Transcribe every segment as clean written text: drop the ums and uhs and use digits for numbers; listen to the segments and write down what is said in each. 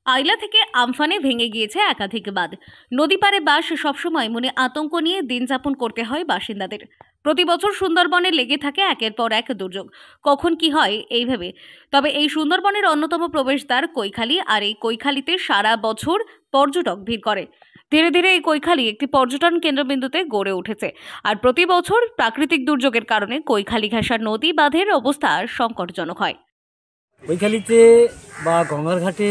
আইলা থেকে আমফানে ভেঙে গিয়েছে একাধিক বাঁধ। নদী পারে বাস সবসময় মনে আতঙ্ক নিয়ে দিন যাপন করতে হয় বাসিন্দাদের। প্রতি বছর সুন্দরবনে লেগে থাকে একের পর এক দুর্যোগ, কখন কি হয় এই ভেবে। তবে এই সুন্দরবনের অন্যতম প্রবেশদ্বার কৈখালী, আর এই কৈখালীতে সারা বছর পর্যটক ভিড় করে। ধীরে ধীরে এই কৈখালী একটি পর্যটন কেন্দ্রবিন্দুতে গড়ে উঠেছে। আর প্রতি বছর প্রাকৃতিক দুর্যোগের কারণে কৈখালী ঘেঁষা নদী বাঁধের অবস্থা সংকটজনক হয়। কৈখালীতে বা গঙ্গার ঘাটে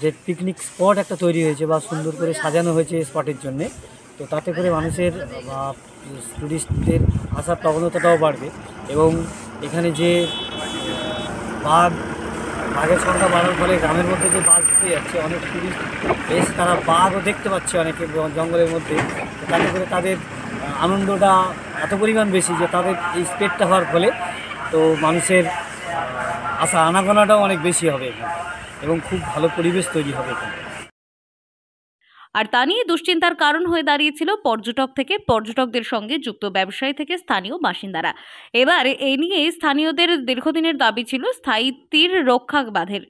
যে পিকনিক স্পট একটা তৈরি হয়েছে বা সুন্দর করে সাজানো হয়েছে স্পটের জন্যে, তো তাতে করে মানুষের বা টুরিস্টদের আসার প্রবণতাটাও বাড়বে। এবং এখানে যে বাঘের সংখ্যা বাড়ার ফলে গ্রামের মধ্যে যে বাঘ ঢুকে যাচ্ছে, অনেক টুরিস্ট এসে তারা বাঘও দেখতে পাচ্ছে অনেকে জঙ্গলের মধ্যে। তাতে করে তাদের আনন্দটা এত পরিমাণ বেশি যে তাদের এই স্পেডটা হওয়ার ফলে তো মানুষের আসা আনাগোনাটাও অনেক বেশি হবে এখানে, এবং খুব ভালো পরিবেশ তৈরি হবে এখানে। আর তা নিয়ে দুশ্চিন্তার কারণ হয়ে দাঁড়িয়েছিল পর্যটকদের সঙ্গে যুক্ত ব্যবসায়ী থেকে স্থানীয় বাসিন্দারা। এবার এই নিয়ে স্থানীয়দের দীর্ঘদিনের দাবি ছিল স্থায়ী তীর রক্ষা বাঁধের।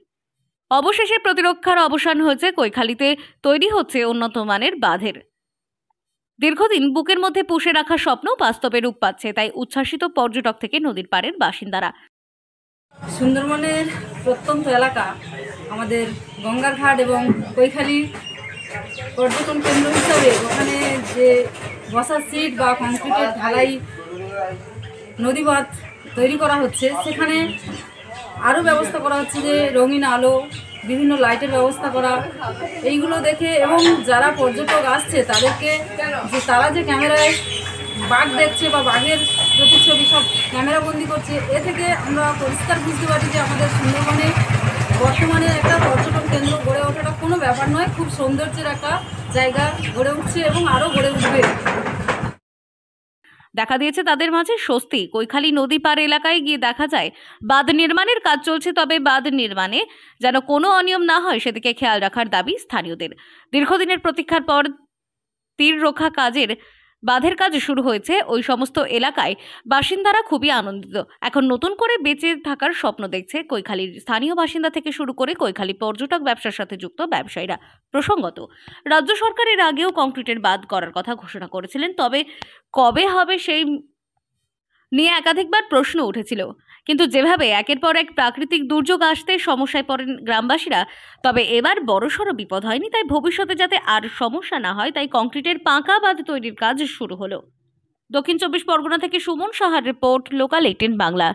অবশেষে প্রতিরক্ষার অবসান হয়েছে। কৈখালীতে তৈরি হচ্ছে উন্নত মানের বাঁধের। দীর্ঘদিন বুকের মধ্যে পুষে রাখা স্বপ্ন বাস্তবে রূপ পাচ্ছে, তাই উচ্ছ্বাসিত পর্যটক থেকে নদীর পাড়ের বাসিন্দারা। সুন্দরবনের প্রত্যন্ত এলাকা আমাদের গঙ্গার ঘাট এবং কৈখালী পর্যটন কেন্দ্র হিসাবে ওখানে যে বসার সিট বা কংক্রিটের ঢালাই নদীবাঁধ তৈরি করা হচ্ছে, সেখানে আরও ব্যবস্থা করা হচ্ছে যে রঙিন আলো, বিভিন্ন লাইটের ব্যবস্থা করা। এইগুলো দেখে এবং যারা পর্যটক আসছে তাদেরকে তারা যে ক্যামেরায় বাঘ দেখছে বা বাঘের প্রতিচ্ছবি সব ক্যামেরাবন্দি করছে, এ থেকে আমরা পরিষ্কার বুঝতে পারি যে আমাদের সুন্দরবনে বর্তমানে একটা পর্যটন কেন্দ্র গড়ে ওঠাটা কোনো ব্যাপার নয়, খুব সৌন্দর্যের একটা জায়গা গড়ে উঠছে এবং আরও গড়ে উঠবে। দেখা দিয়েছে তাদের মাঝে স্বস্তি। কৈখালী নদী পার এলাকায় গিয়ে দেখা যায় বাঁধ নির্মাণের কাজ চলছে, তবে বাঁধ নির্মাণে যেন কোনো অনিয়ম না হয় সেদিকে খেয়াল রাখার দাবি স্থানীয়দের। দীর্ঘদিনের প্রতীক্ষার পর তীর রক্ষা বাঁধের কাজ শুরু হয়েছে। ওই সমস্ত এলাকায় বাসিন্দারা খুবই আনন্দিত। এখন নতুন করে বেঁচে থাকার স্বপ্ন দেখছে কৈখালীর স্থানীয় বাসিন্দা থেকে শুরু করে কৈখালী পর্যটক ব্যবসার সাথে যুক্ত ব্যবসায়ীরা। প্রসঙ্গত, রাজ্য সরকার এর আগেও কংক্রিটের বাঁধ করার কথা ঘোষণা করেছিলেন, তবে কবে হবে সেই নিয়ে একাধিকবার প্রশ্ন উঠেছিল। কিন্তু যেভাবে একের পর এক প্রাকৃতিক দুর্যোগ আসতে সমস্যায় পড়েন গ্রামবাসীরা, তবে এবার বড়সড় বিপদ হয়নি। তাই ভবিষ্যতে যাতে আর সমস্যা না হয়, তাই কংক্রিটের পাঁকা বাঁধ তৈরির কাজ শুরু হলো। দক্ষিণ 24 পরগনা থেকে সুমন সাহার রিপোর্ট, লোকাল 18 বাংলা।